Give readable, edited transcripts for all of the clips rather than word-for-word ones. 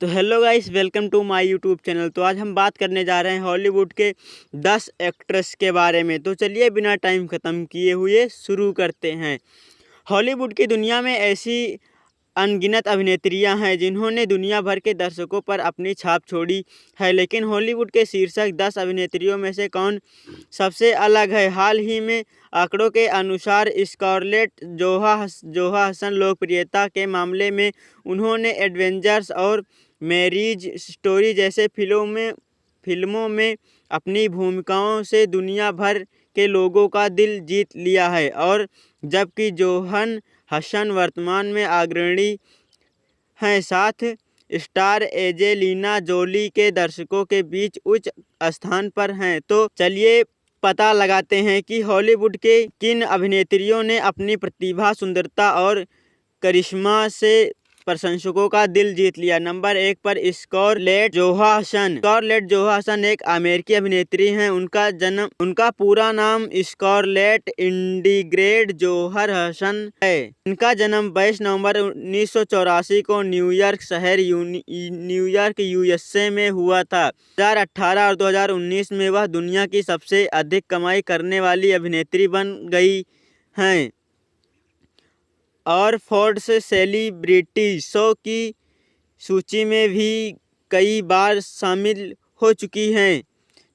तो hello guys, welcome to my YouTube channel. तो आज हम बात करने जा रहे हैं हॉलीवुड के 10 एक्ट्रेस के बारे में। तो चलिए बिना टाइम ख़त्म किए हुए शुरू करते हैं। हॉलीवुड की दुनिया में ऐसी अनगिनत अभिनेत्रियां हैं जिन्होंने दुनिया भर के दर्शकों पर अपनी छाप छोड़ी है, लेकिन हॉलीवुड के शीर्षक 10 अभिनेत्रियों में से कौन सबसे अलग है? हाल ही में आंकड़ों के अनुसार स्कारलेट जोहानसन लोकप्रियता के मामले में उन्होंने एवेंजर्स और मैरिज स्टोरी जैसे फिल्मों में अपनी भूमिकाओं से दुनिया भर के लोगों का दिल जीत लिया है, और जबकि जोहानसन वर्तमान में अग्रणी हैं, साथ स्टार एंजेलिना जोली के दर्शकों के बीच उच्च स्थान पर हैं। तो चलिए पता लगाते हैं कि हॉलीवुड के किन अभिनेत्रियों ने अपनी प्रतिभा, सुंदरता और करिश्मा से प्रशंसकों का दिल जीत लिया। नंबर 1 पर स्कारलेट जोहानसन। स्कारलेट जोहानसन एक अमेरिकी अभिनेत्री हैं। उनका पूरा नाम स्कारलेट इंग्रिड जोहानसन है। इनका जन्म 22 नवंबर 1984 को न्यूयॉर्क शहर न्यूयॉर्क यूएसए में हुआ था। 2018 और 2019 में वह दुनिया की सबसे अधिक कमाई करने वाली अभिनेत्री बन गई हैं और फोर्ब्स सेलिब्रिटी शो की सूची में भी कई बार शामिल हो चुकी हैं।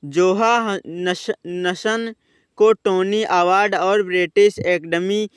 जोहानसन को टोनी अवार्ड और ब्रिटिश एकेडमी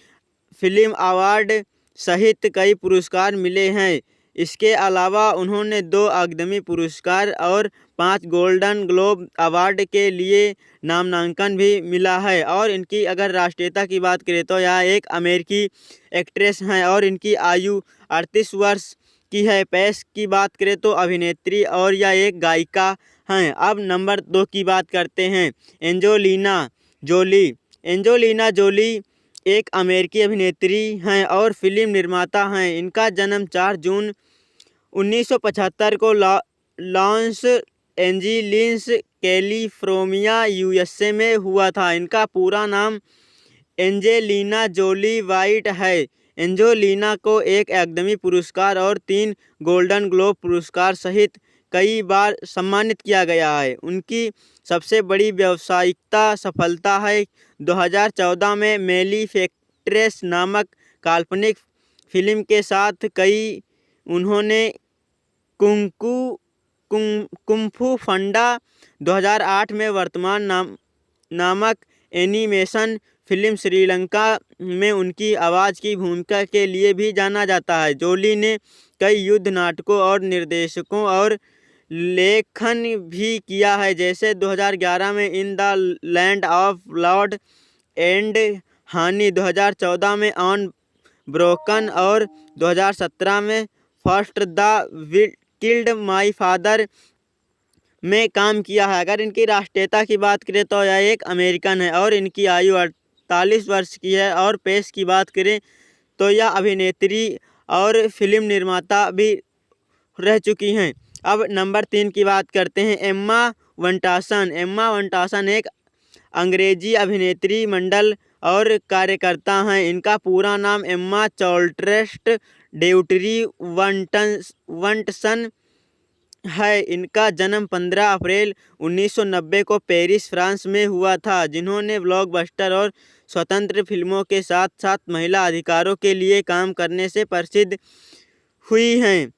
फिल्म अवार्ड सहित कई पुरस्कार मिले हैं। इसके अलावा उन्होंने 2 अकादमी पुरस्कार और 5 गोल्डन ग्लोब अवार्ड के लिए नामांकन भी मिला है। और इनकी अगर राष्ट्रीयता की बात करें तो यह एक अमेरिकी एक्ट्रेस हैं और इनकी आयु 38 वर्ष की है। पेश की बात करें तो अभिनेत्री और यह एक गायिका हैं। अब नंबर 2 की बात करते हैं, एंजेलिना जोली। एंजेलिना जोली एक अमेरिकी अभिनेत्री हैं और फिल्म निर्माता हैं। इनका जन्म 4 जून 1975 को लॉस एंजिलिस, कैलिफोर्निया, यूएसए में हुआ था। इनका पूरा नाम एंजेलिना जोली वाइट है। एंजेलिना को 1 अकादमी पुरस्कार और 3 गोल्डन ग्लोब पुरस्कार सहित कई बार सम्मानित किया गया है। उनकी सबसे बड़ी व्यावसायिक सफलता है 2014 में मेलिफेक्ट्रेस नामक काल्पनिक फिल्म के साथ उन्होंने कुंफू पांडा, 2008 में वर्तमान नामक एनिमेशन फिल्म श्रीलंका में उनकी आवाज़ की भूमिका के लिए भी जाना जाता है। जोली ने कई युद्ध नाटकों और निर्देशकों और लेखन भी किया है, जैसे 2011 में in the land of blood and honey, 2014 में ऑन ब्रोकन और 2017 में first the killed my father में काम किया है। अगर इनकी राष्ट्रीयता की बात करें तो यह एक अमेरिकन है और इनकी आयु 48 वर्ष की है। और पेश की बात करें तो यह अभिनेत्री और फिल्म निर्माता भी रह चुकी हैं। अब नंबर 3 की बात करते हैं, एम्मा वॉटसन। एम्मा वॉटसन एक अंग्रेजी अभिनेत्री, मॉडल और कार्यकर्ता हैं। इनका पूरा नाम एम्मा चार्ल्स ड्यूटरी वॉटसन है। इनका जन्म 15 अप्रैल 1990 को पेरिस, फ्रांस में हुआ था। जिन्होंने ब्लॉकबस्टर और स्वतंत्र फिल्मों के साथ साथ महिला अधिकारों के लिए काम करने से प्रसिद्ध हुई हैं।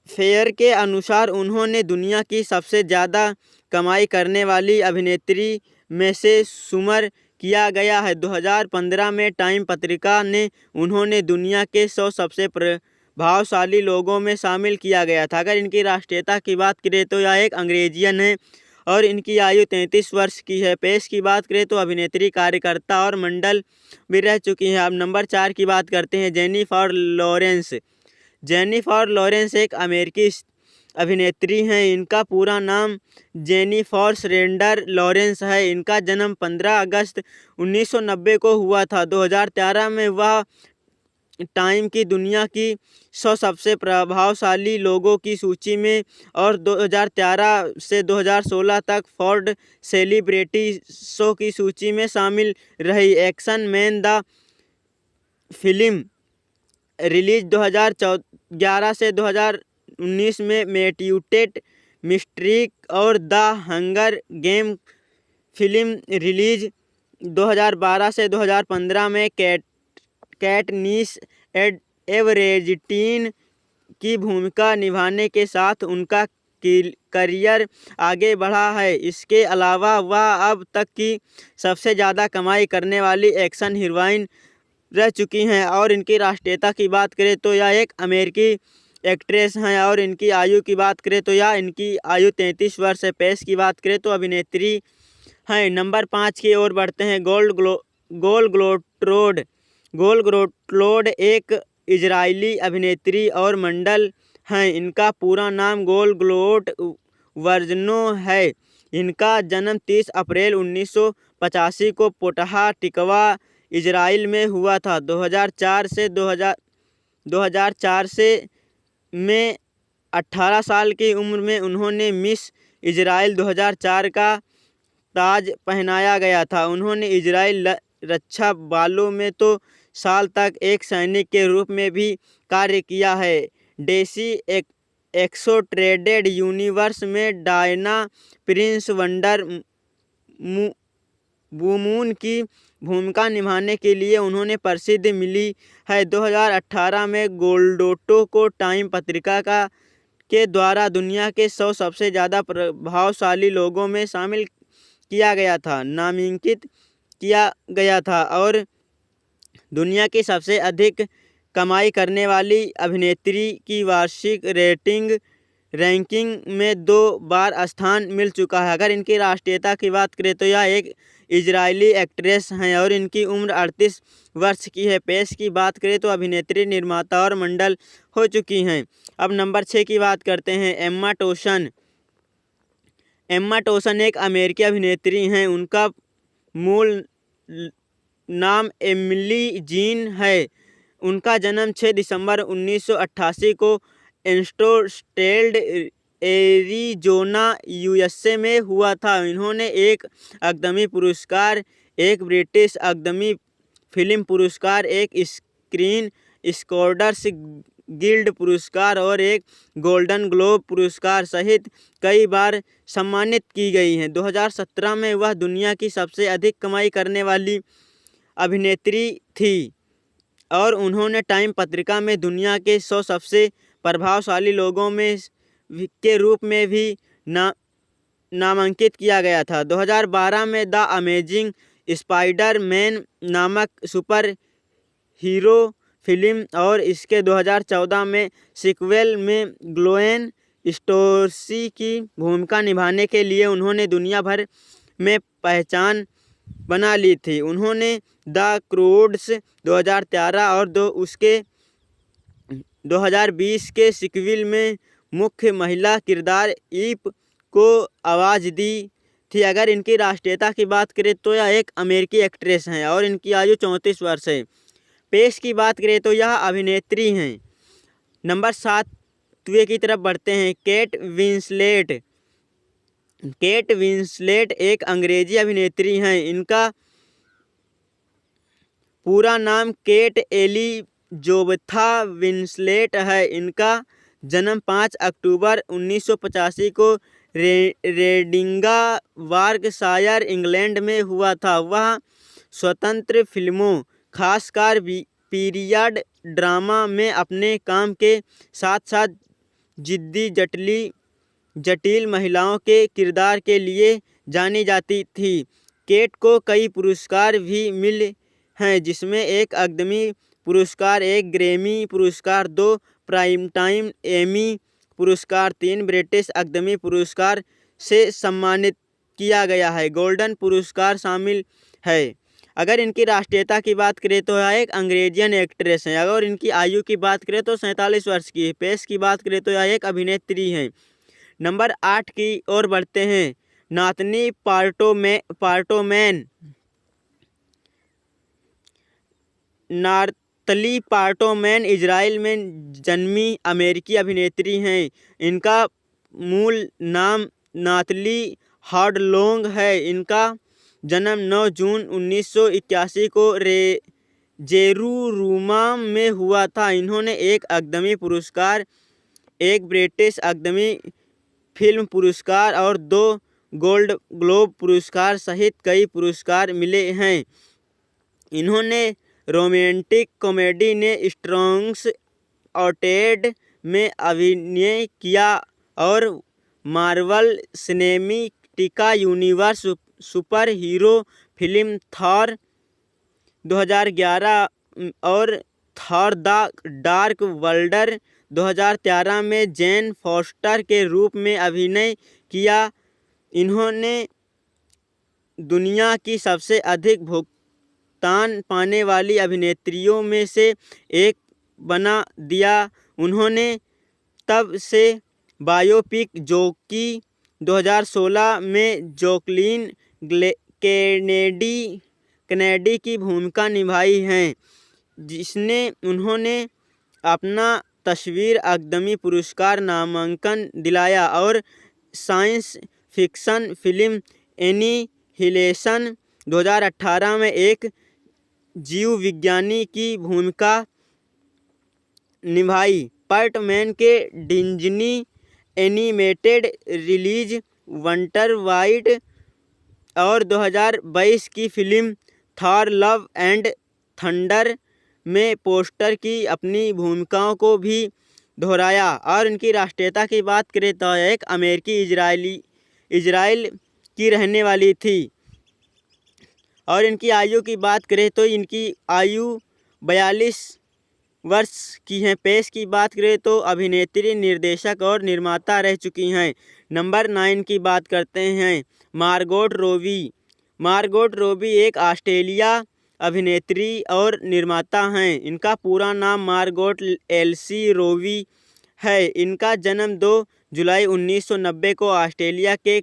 फेयर के अनुसार उन्होंने दुनिया की सबसे ज़्यादा कमाई करने वाली अभिनेत्री में से शुमार किया गया है। 2015 में टाइम पत्रिका ने उन्होंने दुनिया के 100 सबसे प्रभावशाली लोगों में शामिल किया गया था। अगर इनकी राष्ट्रीयता की बात करें तो यह एक अंग्रेजियन है और इनकी आयु 33 वर्ष की है। पेश की बात करें तो अभिनेत्री, कार्यकर्ता और मॉडल भी रह चुकी हैं। अब नंबर 4 की बात करते हैं, जेनिफर लॉरेंस। जेनिफर लॉरेंस एक अमेरिकी अभिनेत्री हैं। इनका पूरा नाम जेनिफर रेंडर लॉरेंस है। इनका जन्म 15 अगस्त 1990 को हुआ था। 2013 में वह टाइम की दुनिया की 100 सबसे प्रभावशाली लोगों की सूची में और 2013 से 2016 तक फोर्ब्स सेलिब्रिटी शो की सूची में शामिल रही। Action man the film release 2011 से 2019 में मैट्यूटेट मिस्ट्रिक और the hunger game film release. 2012 से 2015 में कैटनिस एवरेजिटीन की भूमिका निभाने के साथ उनका करियर आगे बढ़ा है। इसके अलावा वह अब तक की सबसे ज़्यादा कमाई करने वाली एक्शन हीरोइन रह चुकी हैं। और इनकी राष्ट्रीयता की बात करें तो यह एक अमेरिकी एक्ट्रेस हैं। और इनकी आयु की बात करें तो इनकी आयु 33 वर्ष है। पेश की बात करें तो अभिनेत्री हैं। नंबर 5 की ओर बढ़ते हैं। गोल ग्रोटरोड एक इजरायली अभिनेत्री और मॉडल हैं। इनका पूरा नाम गोल ग्लोट वर्जनो है। इनका जन्म 30 अप्रैल 1985 को पोटहा टिकवा इजराइल में हुआ था। 2004 से में 18 साल की उम्र में उन्होंने मिस इजराइल 2004 का ताज पहनाया गया था। उन्होंने इजराइल रक्षा बलों में तो साल तक एक सैनिक के रूप में भी कार्य किया है। डेसी एक्सोट्रेडेड यूनिवर्स में डायना प्रिंस वंडर वुमन की भूमिका निभाने के लिए उन्होंने प्रसिद्धि मिली है। 2018 में गोल्डोटो को टाइम पत्रिका के द्वारा दुनिया के 100 सबसे ज़्यादा प्रभावशाली लोगों में शामिल किया गया था, नामांकित किया गया था और दुनिया की सबसे अधिक कमाई करने वाली अभिनेत्री की वार्षिक रैंकिंग में 2 बार स्थान मिल चुका है। अगर इनकी राष्ट्रीयता की बात करें तो यह एक इजरायली एक्ट्रेस हैं और इनकी उम्र 38 वर्ष की है। पेश की बात करें तो अभिनेत्री, निर्माता और मॉडल हो चुकी हैं। अब नंबर 6 की बात करते हैं। एम्मा टोसन एक अमेरिकी अभिनेत्री हैं। उनका मूल नाम एमिली जीन है। उनका जन्म 6 दिसंबर 1988 को एस्टोस्टेल्ड एरिजोना यूएसए में हुआ था। इन्होंने एक अकादमी पुरस्कार, एक ब्रिटिश अकादमी फिल्म पुरस्कार, एक स्क्रीन स्कॉलर्स गिल्ड पुरस्कार और एक गोल्डन ग्लोब पुरस्कार सहित कई बार सम्मानित की गई हैं। 2017 में वह दुनिया की सबसे अधिक कमाई करने वाली अभिनेत्री थी और उन्होंने टाइम पत्रिका में दुनिया के 100 सबसे प्रभावशाली लोगों में के रूप में भी नामांकित किया गया था। 2012 में द अमेजिंग स्पाइडर-मैन नामक सुपर हीरो फिल्म और इसके 2014 में सीक्वल में ग्वेन स्टोर्सी की भूमिका निभाने के लिए उन्होंने दुनिया भर में पहचान बना ली थी। उन्होंने द क्रूड्स 2013 और उसके 2020 के सीक्वल में मुख्य महिला किरदार ईप को आवाज़ दी थी। अगर इनकी राष्ट्रीयता की बात करें तो यह एक अमेरिकी एक्ट्रेस हैं और इनकी आयु 34 वर्ष है। पेश की बात करें तो यह अभिनेत्री हैं। नंबर 7वें की तरफ बढ़ते हैं। केट विंसलेट एक अंग्रेजी अभिनेत्री हैं। इनका पूरा नाम केट एलिज़ाबेथा विंसलेट है। इनका जन्म 5 अक्टूबर 1985 को रेडिंगा, वार्कशायर, इंग्लैंड में हुआ था। वह स्वतंत्र फिल्मों, खासकर पीरियड ड्रामा में अपने काम के साथ साथ जिद्दी, जटिल महिलाओं के किरदार के लिए जानी जाती थी। केट को कई पुरस्कार भी मिले हैं, जिसमें एक अकादमी पुरस्कार, एक ग्रैमी पुरस्कार, 2 प्राइमटाइम एमी पुरस्कार, 3 ब्रिटिश अकादमी पुरस्कार से सम्मानित किया गया है। गोल्डन पुरस्कार शामिल है। अगर इनकी राष्ट्रीयता की बात करें तो यह एक अंग्रेजियन एक्ट्रेस हैं। अगर इनकी आयु की बात करें तो 47 वर्ष की है। पेश की बात करें तो यह एक अभिनेत्री हैं। नंबर 8 की ओर बढ़ते हैं। नातनी पार्टोमैन नातली पार्टोमैन इजराइल में जन्मी अमेरिकी अभिनेत्री हैं। इनका मूल नाम नातली हार्डलोंग है। इनका जन्म 9 जून 1981 को जेरुरूमा में हुआ था। इन्होंने एक अकादमी पुरस्कार, एक ब्रिटिश अकादमी फिल्म पुरस्कार और 2 गोल्ड ग्लोब पुरस्कार सहित कई पुरस्कार मिले हैं। इन्होंने रोमांटिक कॉमेडी ने स्ट्रॉन्ग्स आउटेड में अभिनय किया और Marvel cinematic universe super hero film Thor 2011 और थॉर द डार्क वर्ल्ड 2013 में जेन फॉस्टर के रूप में अभिनय किया। इन्होंने दुनिया की सबसे अधिक भुगतान पाने वाली अभिनेत्रियों में से एक बना दिया। उन्होंने तब से बायोपिक जॉकी 2016 में जैकलीन कैनेडी की भूमिका निभाई है, जिसने उन्होंने अपना तस्वीर अकादमी पुरस्कार नामांकन दिलाया और साइंस फिक्शन फिल्म एनिहिलेशन 2018 में एक जीव विज्ञानी की भूमिका निभाई। पैटमैन के डिज्नी एनिमेटेड रिलीज वंटर वाइड और 2022 की film Thor love and thunder में पोस्टर की अपनी भूमिकाओं को भी दोहराया। और इनकी राष्ट्रीयता की बात करें तो एक अमेरिकी इजराइल की रहने वाली थी। और इनकी आयु की बात करें तो इनकी आयु 42 वर्ष की है। पेश की बात करें तो अभिनेत्री, निर्देशक और निर्माता रह चुकी हैं। नंबर 9 की बात करते हैं मार्गोट रॉबी। मार्गोट रॉबी एक ऑस्ट्रेलिया अभिनेत्री और निर्माता हैं। इनका पूरा नाम मार्गोट एल्सी रॉबी है। इनका जन्म 2 जुलाई 1990 को ऑस्ट्रेलिया के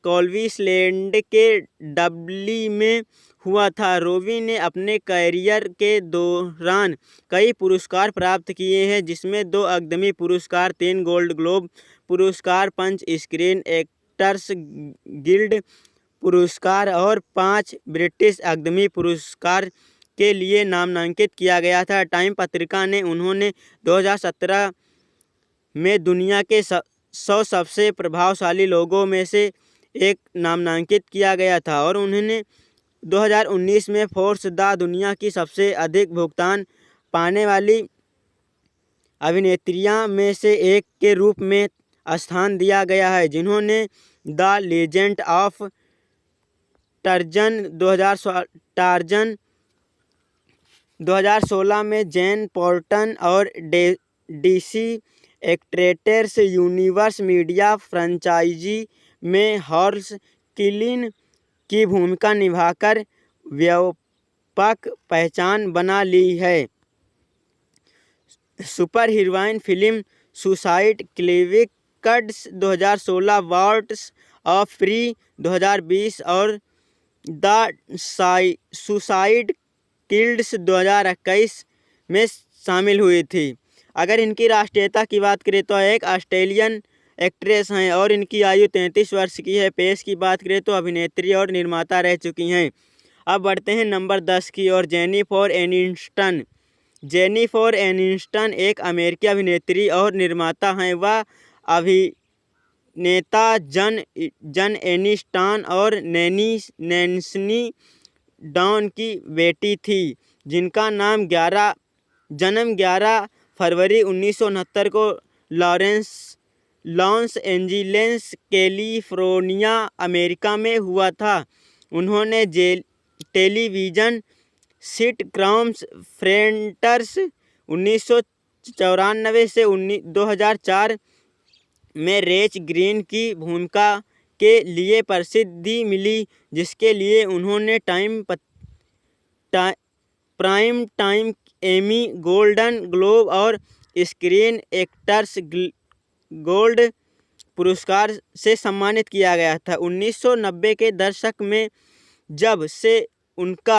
क्वींसलैंड के डबली में हुआ था। रॉबी ने अपने कैरियर के दौरान कई पुरस्कार प्राप्त किए हैं, जिसमें 2 अकादमी पुरस्कार, 3 गोल्ड ग्लोब पुरस्कार, 5 स्क्रीन एक्टर्स गिल्ड पुरस्कार और 5 ब्रिटिश अकादमी पुरस्कार के लिए नामांकित किया गया था। टाइम पत्रिका ने उन्होंने 2017 में दुनिया के 100 सबसे प्रभावशाली लोगों में से एक नामांकित किया गया था और उन्होंने 2019 में फोर्ब्स द दुनिया की सबसे अधिक भुगतान पाने वाली अभिनेत्रियां में से एक के रूप में स्थान दिया गया है, जिन्होंने द लीजेंड ऑफ टार्जन 2016 में जैन पोर्टन और डीसी एक्ट्रेटेर्स यूनिवर्स मीडिया फ्रेंचाइजी में हॉर्स किलिन की भूमिका निभाकर व्यापक पहचान बना ली है। सुपर हीरोइन फिल्म सुसाइड क्लिविक्स 2016, बर्ड्स ऑफ प्री 2020 और द सुसाइड किल्ड्स 2021 में शामिल हुई थी। अगर इनकी राष्ट्रीयता की बात करें तो एक ऑस्ट्रेलियन एक्ट्रेस हैं और इनकी आयु 33 वर्ष की है। पेश की बात करें तो अभिनेत्री और निर्माता रह चुकी हैं। अब बढ़ते हैं नंबर 10 की ओर। Jennifer Aniston. जेनिफर एनिस्टन एक अमेरिकी अभिनेत्री और निर्माता हैं। वह अभिनेता जन एनिस्टन और नैन्सी डॉन की बेटी थी, जिनका जन्म 11 फरवरी 1969 को लॉस एंजिल्स, कैलिफोर्निया, अमेरिका में हुआ था। उन्होंने टेलीविज़न सिटकॉम्स फ्रेंड्स 1994 से 2004 में रेच ग्रीन की भूमिका के लिए प्रसिद्धि मिली, जिसके लिए उन्होंने Prime Time Emmy, Golden Globe और स्क्रीन एक्टर्स गोल्ड पुरस्कार से सम्मानित किया गया था। 1990 के दशक में जब से उनका